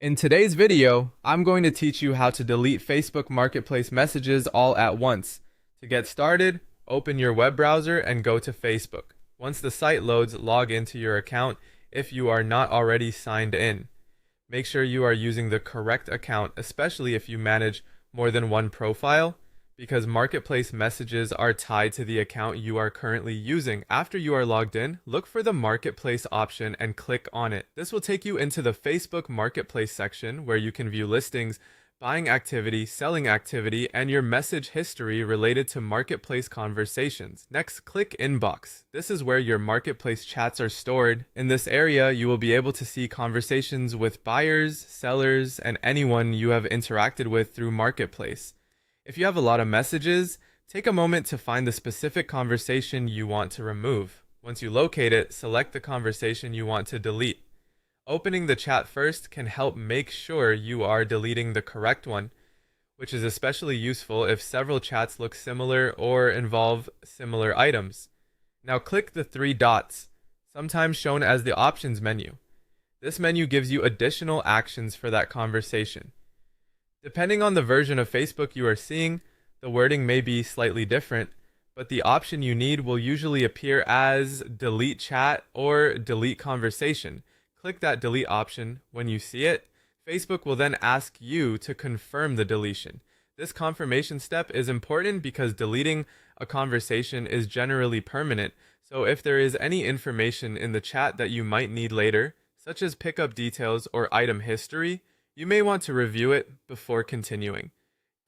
In today's video, I'm going to teach you how to delete Facebook Marketplace messages all at once. To get started, open your web browser and go to Facebook. Once the site loads, log into your account if you are not already signed in. Make sure you are using the correct account, especially if you manage more than one profile, because marketplace messages are tied to the account you are currently using. After you are logged in, look for the marketplace option and click on it. This will take you into the Facebook Marketplace section where you can view listings, buying activity, selling activity, and your message history related to marketplace conversations. Next, click Inbox. This is where your marketplace chats are stored. In this area, you will be able to see conversations with buyers, sellers, and anyone you have interacted with through Marketplace. If you have a lot of messages, take a moment to find the specific conversation you want to remove. Once you locate it, select the conversation you want to delete. Opening the chat first can help make sure you are deleting the correct one, which is especially useful if several chats look similar or involve similar items. Now click the three dots, sometimes shown as the options menu. This menu gives you additional actions for that conversation. Depending on the version of Facebook you are seeing, the wording may be slightly different, but the option you need will usually appear as delete chat or delete conversation. Click that delete option when you see it. Facebook will then ask you to confirm the deletion. This confirmation step is important because deleting a conversation is generally permanent, so if there is any information in the chat that you might need later, such as pickup details or item history, you may want to review it before continuing.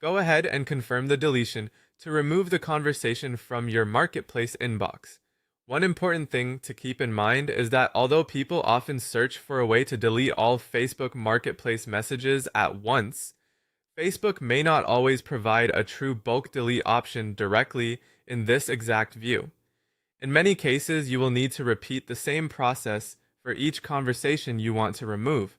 Go ahead and confirm the deletion to remove the conversation from your marketplace inbox. One important thing to keep in mind is that although people often search for a way to delete all Facebook Marketplace messages at once, Facebook may not always provide a true bulk delete option directly in this exact view. In many cases, you will need to repeat the same process for each conversation you want to remove.